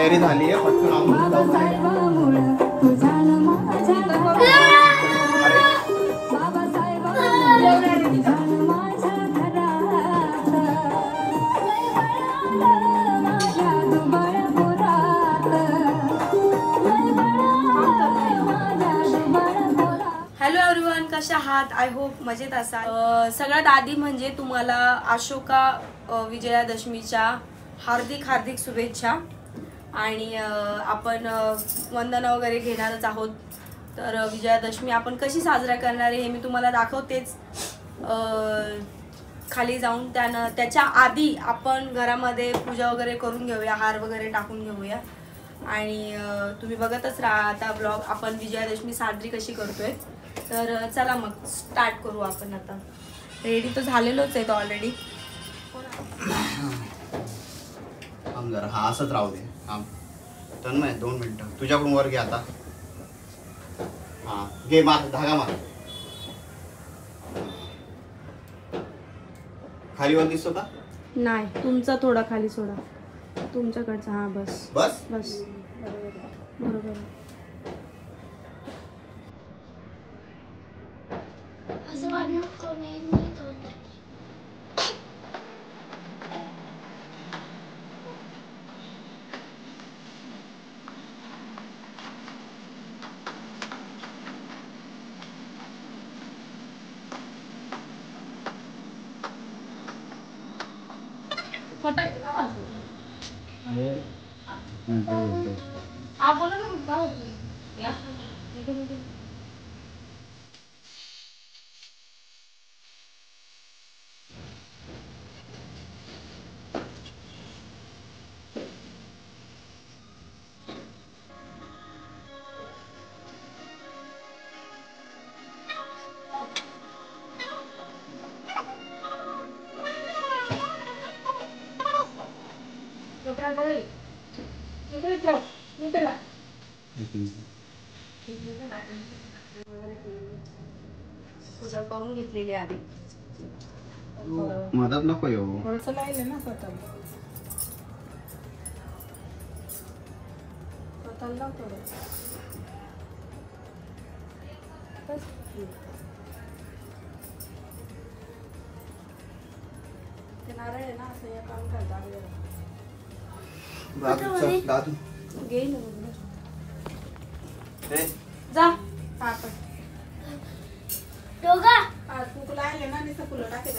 तयारी झाली आहे, पटकन हॅलो एव्हरीवन, कशा आहात? आय होप मजेत असाल. सगळ्यात आधी म्हणजे तुम्हाला अशोका विजयादशमीच्या हार्दिक हार्दिक शुभेच्छा. आणि आपण वंदना वगैरे घेणारच आहोत. तर विजयादशमी आपण कशी साजरा करणार आहे हे मी तुम्हाला दाखवतेच. खाली जाऊन त्याच्या आधी आपण घरामध्ये पूजा वगैरे करून घेऊया, हार वगैरे टाकून घेऊया. आणि तुम्ही बघतच राहा आता ब्लॉग, आपण विजयादशमी साजरी कशी करतोय. तर चला मग स्टार्ट करू आपण. आता रेडी तर झालेलोच आहे तो ऑलरेडी. जरा हा असंच राहू दे. तन्मय 2 मिनिटं तुझ्याकडून वर घे आता. हा घे, मार धागा मार. खाली वर दिसतो का? नाही, तुमचा थोडा खाली सोडा, तुमच्याकडचा. हा बस बस बस, बरोबर. पूजा करून घेतलेली आधी. मदत नको येऊ. थोडंसं लायले ना स्वतःला थोडं. ते नारळ आहे ना, असं या काम करतात. दादू घे ना जा. हा पण तू लायले ना, नुसतं फुलं टाके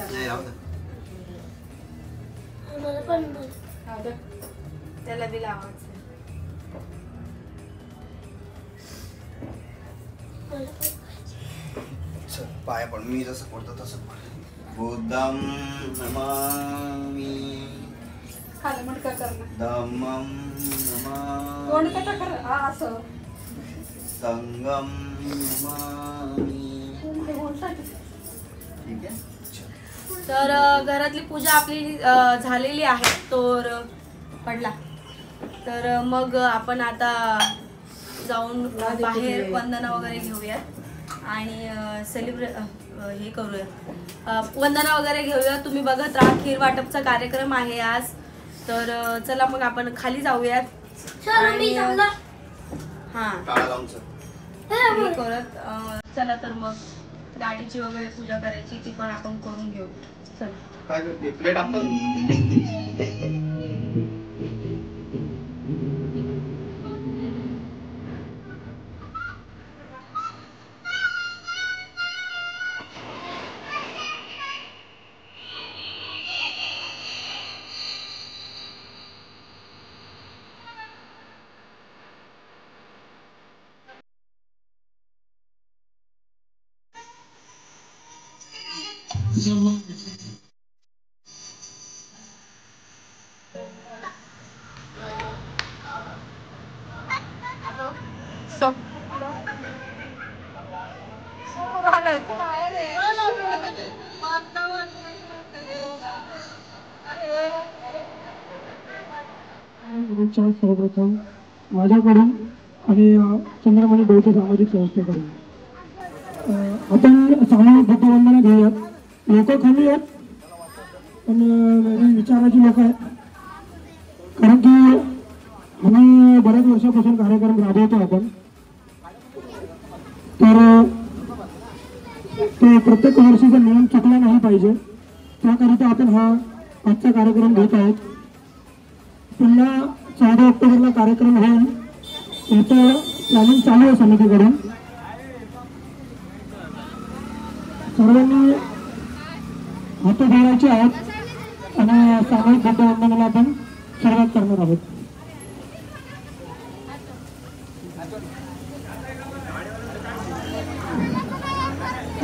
त्याला बी लावायचं. पाया पण मी जसं पडतो तसं पड. बुद्धं नमामि, खाली मटका कर ना. धम्मं तोंड नमामि, कटा कर. हा असं संगम नमामि. ठीक आहे. तर घरातली पूजा आपली झालेली आहे. तर पडला. तर मग आपण आता जाऊन बाहेर वंदना वगैरे घेऊया आणि हे करूया, वंदना वगैरे घेऊया. तुम्ही बघत राहा, खीर वाटपचा कार्यक्रम आहे आज. तर चला मग आपण खाली जाऊयात. हा करत चला. तर मग गाडीची वगैरे पूजा करायची, ती पण आपण करून घेऊ. चल काय करते प्लेट आपण. सर्वप्रथम माझ्याकडून आणि चंद्रमणी बौद्ध सामाजिक संस्थेकडून आपण सामूहिक बुद्धवंदना घेऊयात. लोक कमी आहेत पण विचाराची लोक आहेत, कारण की आम्ही बऱ्याच वर्षापासून कार्यक्रम राबवतो आपण. तर ते प्रत्येक वर्षीचा नियम चुकला नाही पाहिजे त्याकरिता आपण हा आजचा कार्यक्रम घेत आहोत. पुन्हा 14 ऑक्टोबरला कार्यक्रम होईल याचं प्लॅनिंग चालू आहे समितीकडून. सर्वांनी हात जोडायचे आहेत आणि सामूहिक बुद्धवंदनाला आपण सुरुवात करणार आहोत.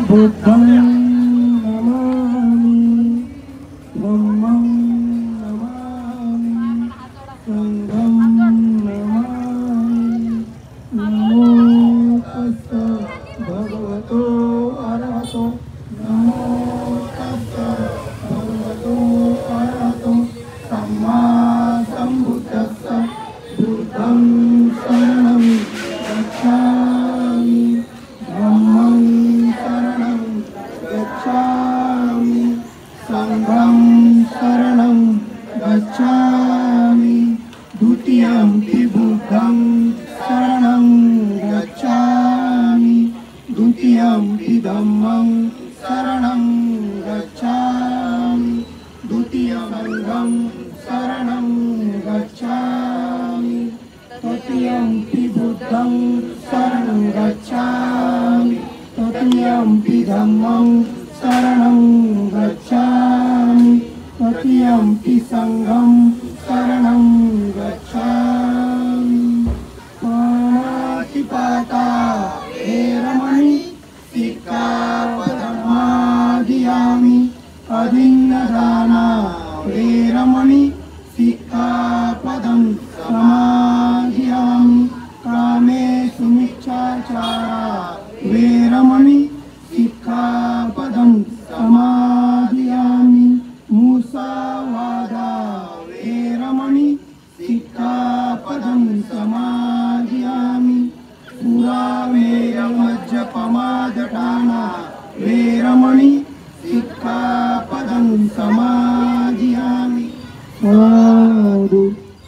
बुद्धं नमामि धम्मं नमामि संघं नमामि. नमो तस्स भगवतो अरहतो नमो तस्स भगवतो अरहतो सम्मा सम्बुद्धस्स. बुद्धं शरणं गच्छामि धम्मं शरणं गच्छामि संघं शरणं गच्छामि द्वितीयंपि बुद्धं शरणं गच्छामि द्वितीयंपि धम्मं शरणं गच्छामि द्वितीयं संघं शरणं गच्छामि तृतीयंपि बुद्धं शरणं गच्छामि तृतीयंपि धम्मं शरणं गच्छामि तृतीयंपि संघं शरणं गच्छामि. पाणातिपाता वेरमणि सिक्खापदं समादियामि. अदीन्नदाना वेरमणि सिक्खापदं समादियामि. कामेषु मिच्छाचारा वेरमणि सिक्खापदं समादियामि. मुसावादा वेरमणि सिक्खापदं समादियामि. पुरामेरमज्जपमादठाना वेरमणि सिक्खापदं समादियामि. साधु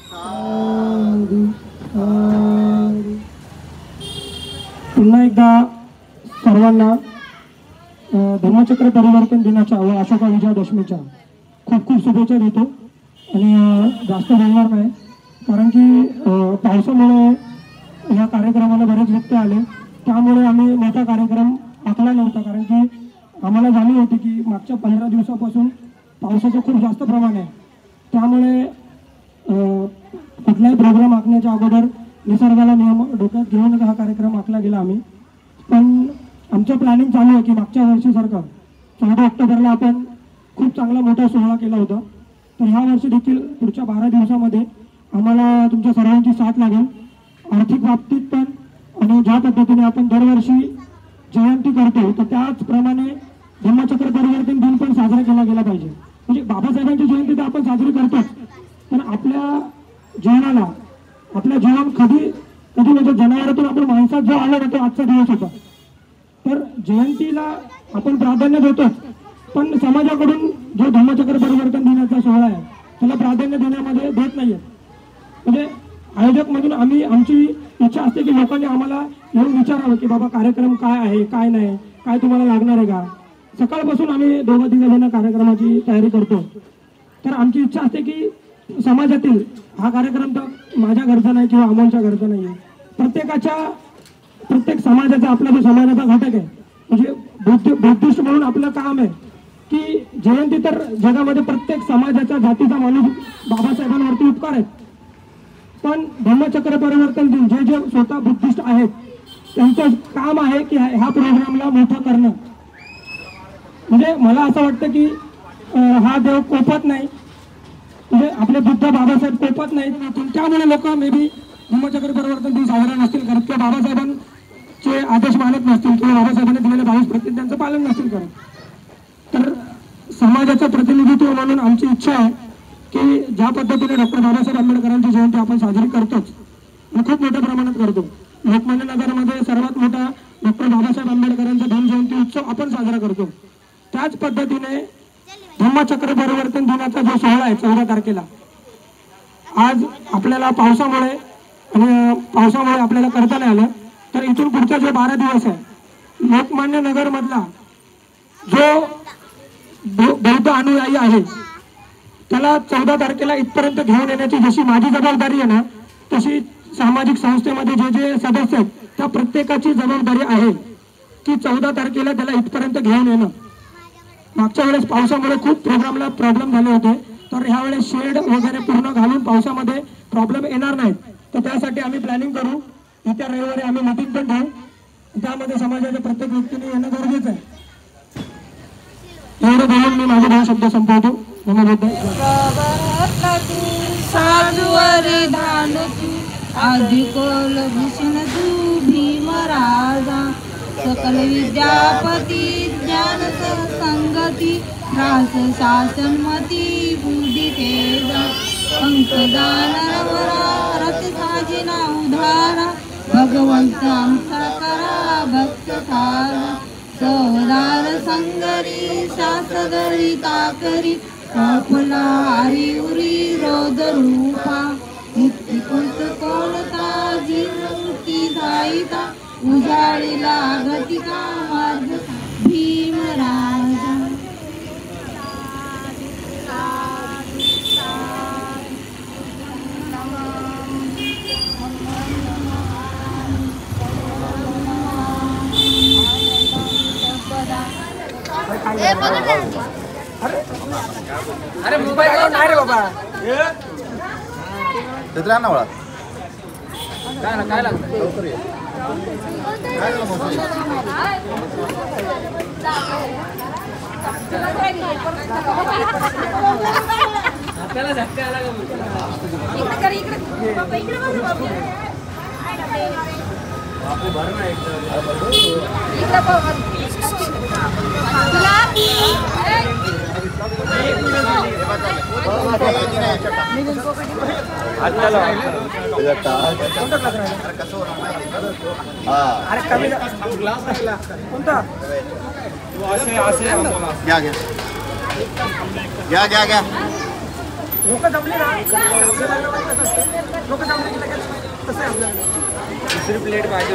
साधु साधु. पुन्हा एकदा सर्वांना धम्मचक्र परिवर्तन दिनाच्या व अशोका विजयादशमीच्या खूप खूप शुभेच्छा देतो. आणि जास्त बोलणार नाही कारण की पावसामुळे या कार्यक्रमाला बरेच व्यक्ती आले त्यामुळे आम्ही मोठा कार्यक्रम आखला नव्हता. कारण की आम्हाला जाणीव होती की मागच्या 15 दिवसापासून पावसाचं खूप जास्त प्रमाण आहे. त्यामुळे कुठलाही प्रोग्राम आखण्याच्या अगोदर निसर्गाला नियम डोक्यात घेऊन हा कार्यक्रम आखला गेला आम्ही. पण आमचं प्लॅनिंग चालू आहे की मागच्या वर्षीसारखं 14 ऑक्टोबरला आपण खूप चांगला मोठा सोहळा केला होता. तर ह्या वर्षी देखील पुढच्या 12 दिवसामध्ये आम्हाला तुमच्या सर्वांची साथ लागेल आर्थिक बाबतीत पण. आणि ज्या पद्धतीने आपण दरवर्षी जयंती करतो तर त्याचप्रमाणे धम्मचक्र परिवर्तन दिन पण साजरा केला गेला पाहिजे. म्हणजे बाबासाहेबांची जयंती तर आपण साजरी करतोच पण आपल्या जीवनाला आपलं जीवन कधी कधी म्हणजे जनावरातून आपण माणसात जो आला ना तो आजचा दिवस होता. तर जयंतीला आपण प्राधान्य देतोच पण समाजाकडून जो धम्मचक्र परिवर्तन दिनाचा सोहळा आहे त्याला प्राधान्य देण्यामध्ये देत नाहीये. म्हणजे आयोजक म्हणून आम्ही आमची इच्छा असते की लोकांनी आम्हाला येऊन विचारावं की बाबा कार्यक्रम काय आहे काय नाही काय तुम्हाला लागणार आहे का. सकाळपासून आम्ही 2-3 जण कार्यक्रमाची तयारी करतो. तर आमची इच्छा असते की समाजातील हा कार्यक्रम तर माझ्या घरचा नाही किंवा अमोलच्या घरचा नाही आहे. प्रत्येक समाजाचा आपला जो समाजाचा घटक आहे म्हणजे बुद्धिस्ट म्हणून आपलं काम आहे की जयंती तर जगामध्ये प्रत्येक समाजाच्या जातीचा माणूस बाबासाहेबांवरती उपकार आहेत. पण धम्मचक्र परिवर्तन दिन जे जे स्वतः बुद्धिस्ट आहेत त्यांचं काम आहे की ह्या प्रोग्रामला मोठं करणं. म्हणजे मला असं वाटतं की हा देव कोपत नाही म्हणजे आपले बुद्ध बाबासाहेब कोपत नाहीत. त्यामुळे लोक मे बी धम्मचक्र परिवर्तन दिन साजरा नसतील करत किंवा बाबासाहेबांचे आदेश मानत नसतील किंवा बाबासाहेबांनी दिलेल्या 22 प्रतिज्ञांचं पालन नसतील करत. तर समाजाचं प्रतिनिधित्व म्हणून आमची इच्छा आहे की ज्या पद्धतीने डॉक्टर बाबासाहेब आंबेडकरांची जयंती आपण साजरी करतोच आणि खूप मोठ्या प्रमाणात करतो. लोकमान्य नगरमध्ये सर्वात मोठा डॉक्टर बाबासाहेब आंबेडकरांचा धम्मजयंती उत्सव आपण साजरा करतो. त्याच पद्धतीने धम्मचक्र परिवर्तन दिनाचा जो सोहळा आहे 14 तारखेला आज आपल्याला पावसामुळे आणि पावसामुळे आपल्याला करता नाही आलं. तर इथून पुढचा जो 12 दिवस आहे लोकमान्य नगरमधला जो बौद्ध अनुयायी आहे त्याला 14 तारखेला इथपर्यंत घेऊन येण्याची जशी माझी जबाबदारी आहे ना तशी सामाजिक संस्थेमध्ये जे जे सदस्य आहेत त्या प्रत्येकाची जबाबदारी आहे की 14 तारखेला त्याला इथपर्यंत घेऊन येणं. मागच्या वेळेस पावसामुळे खूप प्रोग्रामला प्रॉब्लेम झाले होते तर ह्या वेळेस शेड वगैरे पूर्ण घालून पावसामध्ये प्रॉब्लेम येणार नाहीत. तर त्यासाठी आम्ही प्लॅनिंग करू. येत्या रविवारी आम्ही मीटिंग पण घेऊ. त्यामध्ये समाजाच्या प्रत्येक व्यक्तीने येणं गरजेचं आहे. एवढं बोलून मी माझे 2 शब्द संपवतो. सकल विद्यापती ज्ञान संगती रास शासनमती बुद्धी तेजा अंकदान रथ साजिना उधारा भगवंत आमचा करा भक्त सारा सहदार संगरी शासदरी ताकरी कपला हरी उरी रोद रूपा मुक्ती कुंत कोलता जीवमुक्ती जाईता उजाडीला गतिका मार्ग भीमराजा. अरे मोबाईल नाही रे बाबा. तिथे ना वळा काय लागतं लवकर ये. आपल्याला झटका आला अरे कमी ग्लास लागला कोणता घ्या घ्या घ्या घ्या घ्या. लोक जमले ना लोक जमले की लगेच कसं आहे आपल्याला दुसरी प्लेट पाहिजे.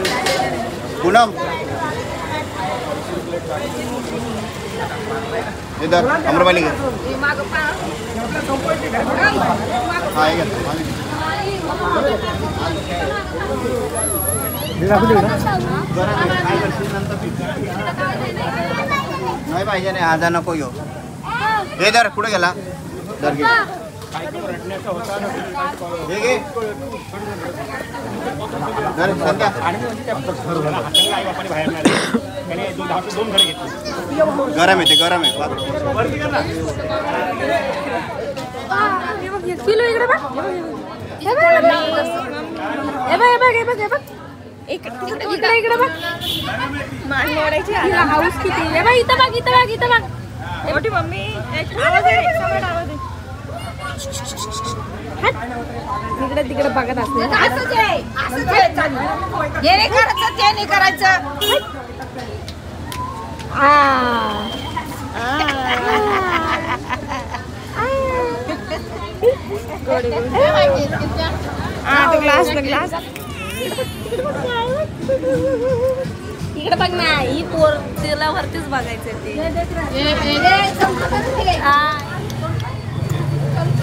पूनम इधर अमरपाली घ्या. हा हे घ्या. नाही पाहिजे नाही आधा नको येऊ. हे दर कुठे गेला दर घे हे घे दर संध्या गरम येते गरम आहे. किलो इकडे बघ इकडे बघ हाऊस किती इथं बघ इथं बघ इथं बघ. मोठी मम्मी इकडे तिकडे बघत असते. हे नाही करायचं ते नाही करायचं. ग्लास इकडे बघ ना ही पोर तिला वरतीच बघायचं ते.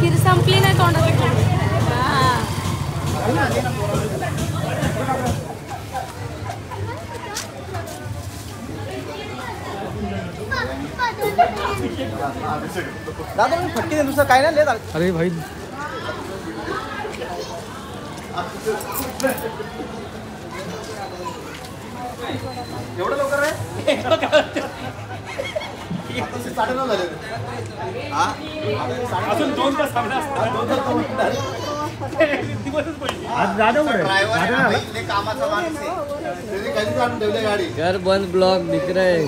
खीर संपली नाही तोंडात. दादा मी फटके दे दुसरं काय नाही. अरे भाई एवढं लवकर आहे. 9:30 झाले. अजून 2 तास थांबला कामाचा माणूस आहे. कधी आणून ठेवले गाडी. घर बंद ब्लॉक दिख रहे.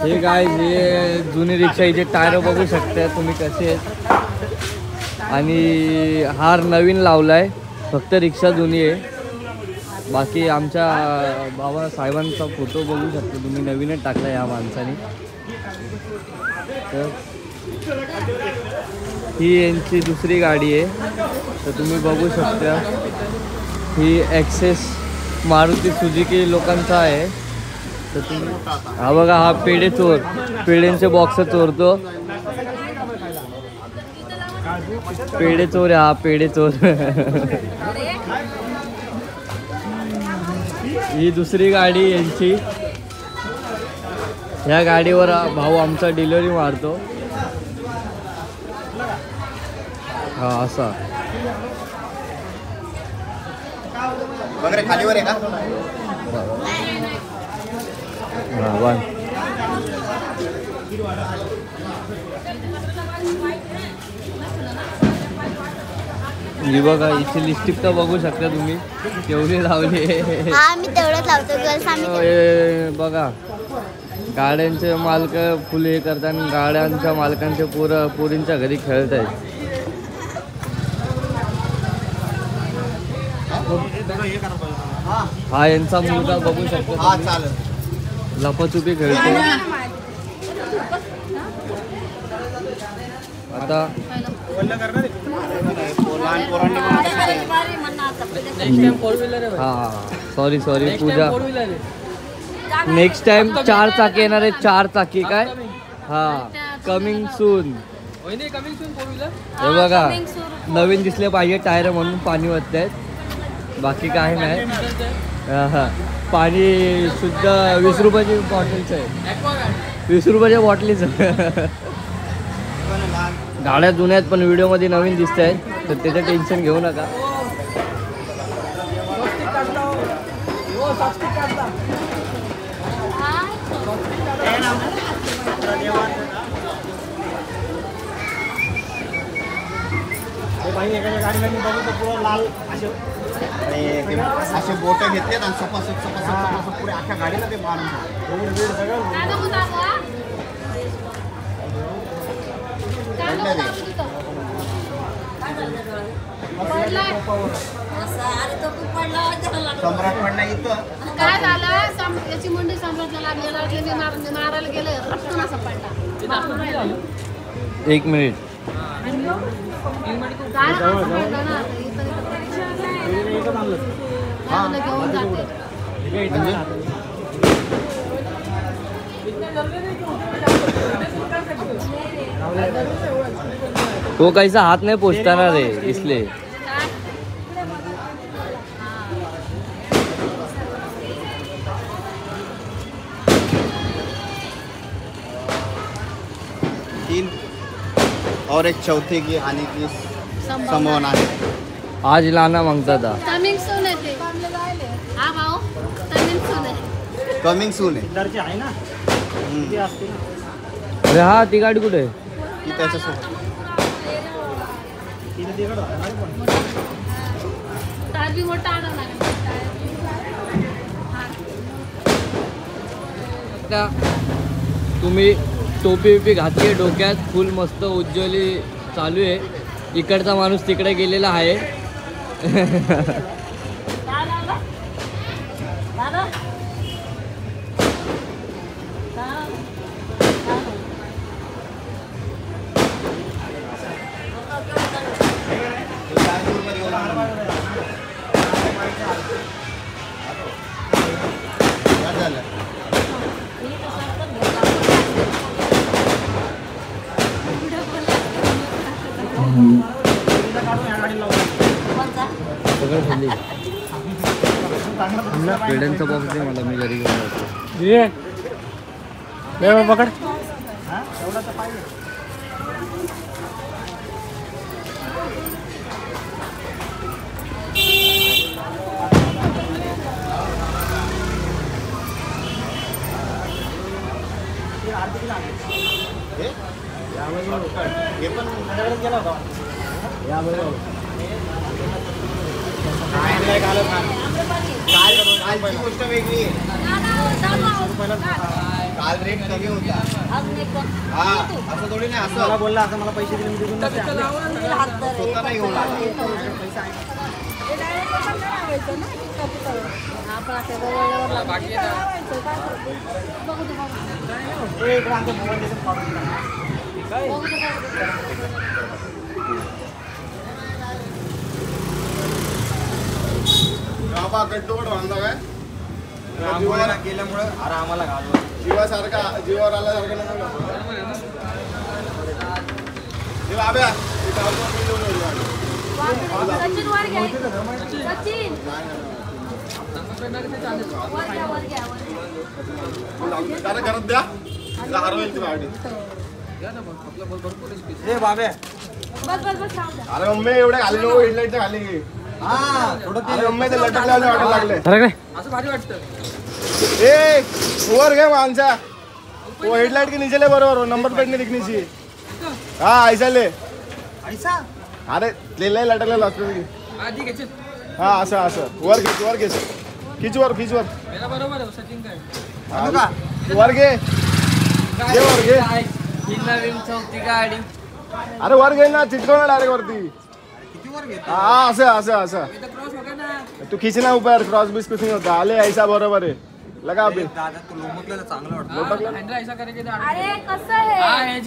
हे काय हे जुनी रिक्षा इथे टायर बघू शकता तुम्ही कसे आहेत. आणि हार नवीन लावलाय फक्त रिक्षा जुनी आहे. बाकी आमच्या बाबा साहेबांचा फोटो बघू शकता तुम्ही नवीनच टाकला या माणसाने. तर ही यांची दुसरी गाडी आहे. तर तुम्ही बघू शकता ही ॲक्सेस मारुती सुझुकी लोकांचा आहे. तर तुम्ही हा बघा, हा पेढे चोर पेढ्यांचे बॉक्स चोरतो. पेढे चोर आहे हा, पेढे चोर. ही दुसरी गाडी यांची. ह्या गाडीवर भाऊ आमचा डिलिव्हरी मारतो. हा असा वगैरे खालीवर आहे का? हा वन. ही बघा, इथे लिपस्टिक तर बघू शकता तुम्ही केवढी लावली आहे. आम्ही तेवढंच लावतो गर्ल्स आम्ही. हे बघा, गाड्यांचे मालक फुले हे करतात आणि गाड्यांच्या मालकांचे पोरींच्या घरी खेळत आहेत. हा यांचा मुलगा बघू शकतो हा तुम्ही. चालेल. लपाछुपी खेळतो. आता लहान पोरांनी हा सॉरी पूजा, नेक्स्ट टाइम 4 चाकी येणार आहे. 4 चाकी काय हा कमिंग सून. हे बघा, नवीन दिसले पाहिजे टायर म्हणून पाणी वाटत आहेत, बाकी काय नाही. हा पाणी शुद्ध 20 रुपयाची बॉटलचं आहे. 20 रुपयाच्या बॉटलीचं. गाड्या जुन्यात पण व्हिडिओमध्ये नवीन दिसत आहेत, तर त्याचं टेन्शन घेऊ नका. असे बोट घेतलेत आणि सपासप पुढे अख्ख्या गाडीला ते मारून सम्राट पडला इथं. काय झालं, याची मुंडी सम्राटला मारायला गेलं, रट्टून असं पडला. 1 मिनिट. काय असं पडलं ना, इथं घेऊन जाते. वो कैसा हाथ नहीं पोछता ना रे, इसलिए. तीन और एक चौथे की आने की संभावना है. आज लाना मांगता था. कमिंग सून आहे ते. हा भाऊ, कमिंग सून आहे. कमिंग सून आहे. अरे हा, ती गाडी कुठे आहे? ती त्याच्यासोबत तार बी मोठा आणावं लागेल. तुम्ही टोपी बिपी घातली डोक्यात, फुल मस्त उज्ज्वली चालू आहे. इकडचा माणूस तिकडे गेलेला आहे. पेड्यांचा बॉक्स दे मला, मी घरी घेऊन जातो. पकड. हे पण गेला होता. कालची गोष्ट वेगळी आहे. काल रेट कमी होता. हा असं थोडी नाही, असं मला बोलला, असं मला पैसे दिले मी स्वतः नाही घेऊन बाबा कट्टोकट बांधला काय केल्यामुळे अरे आम्हाला घालवा जीवासारखा जीवावर आल्यासारखं नाही बाब्या सचिन वर घ्या सचिन काय करत द्या हरवेल ती गाडी बाब्या बस बस बस राहू द्या. अरे मम्मी एवढे खाली नको हेडलाईटच्या खाली अरे मम्मी ते लटक लावले वाटायला लागले असं भारी वाटतं ए वर घे माणसा वो हेडलाइट के नीचे ले बरोबर नंबर प्लेट नहीं दिखनी चाहिए हाँ ऐसा ले अरे ले ले लटकले लागतो हाँ असं असं वर घे खिच वर बरोबर आहे सचिन काय वर घे वर घे ही नवीन चौथी गाडी अरे वर घे ना चिटकव ना डायरेक्ट वरती हाँ असं असं असं तू खिचना ऊपर क्रॉस बीस कुछ नहीं होता आले ऐसा बरोबर है लगा अभी अरे कसं आहे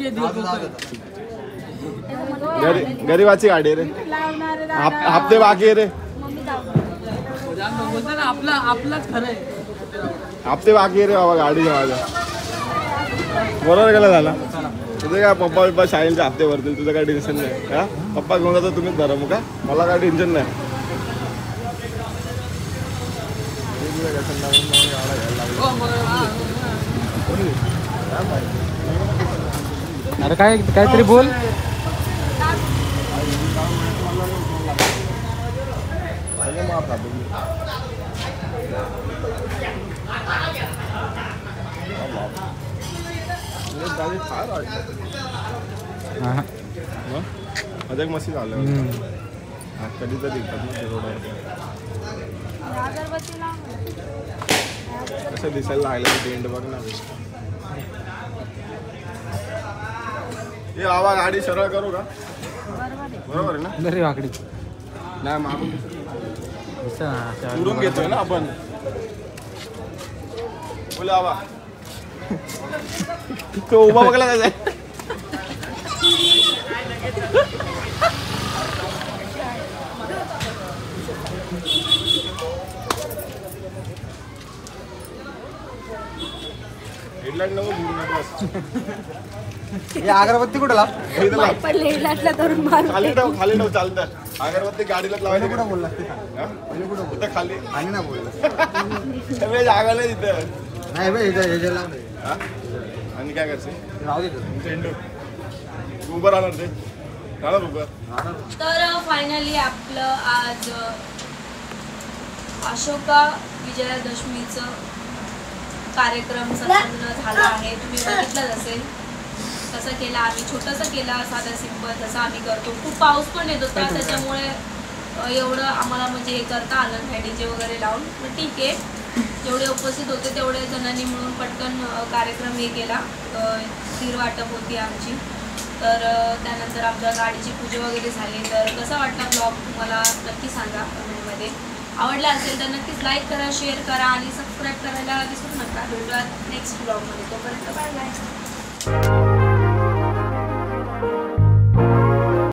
गरीबाची गाडी रे हप्ते बाकी आहे रे मम्मी जाऊ बोलतो ना आपलाच खरं आहे हप्ते बाकी आहे रे बाबा गाडीच्या माझ्या बरोबर गेला झाला तुझे काय पप्पा शाळेचे हप्ते भरतील तुझं काय टेन्शन नाही हा पप्पा घेऊन जातो तुम्हीच भरा मग का मला काय टेन्शन नाही अरे काहीतरी बोल अधिक मस्ती झालं कधी तर दिसतात ना रोडवर कसं दिसायला लागलं टेंट बघ ना हे बाबा गाडी सरळ करू का बरोबर आहे ना बरी वाकडी नाही मागून उडून घेतोय ना आपण बोला बाबा तो उभा बघला जायचं हेडलाईट नको अगरबत्ती कुठे लाव पडले लाटला करून मारू खाली ठेव चालतं अगरबत्ती गाडीला लावायला कुठं बोलला कुठं खाली आणि ना बोलला सगळे जागा नाही तिथं नाही भाई हे लाव आणि काय करते राहू दे झेंडू उभं राहणार ते राहणार उभं तर फायनली आपलं आज अशोका विजयादशमीचं कार्यक्रम संपन्न झाला आहे. तुम्ही बघितलंच असेल कसं केलं आम्ही, छोटंसं केला साधा सिंपल जसं आम्ही करतो. खूप पाऊस पण येत होता त्याच्यामुळे एवढं आम्हाला म्हणजे हे करता आलं नाही डीजे वगैरे लावून. पण ठीक आहे, जेवढे उपस्थित होते तेवढे जणांनी मिळून पटकन कार्यक्रम हे केला. खीर वाटप होती आमची. तर त्यानंतर आमच्या गाडीची पूजा वगैरे झाली. तर कसा वाटला ब्लॉग तुम्हाला नक्की सांगा कमेंटमध्ये. आवडला असेल तर नक्कीच लाईक करा, शेअर करा आणि सबस्क्राईब करायला विसरू नका. भेटूयात नेक्स्ट ब्लॉगमध्ये. तोपर्यंत बाय बाय.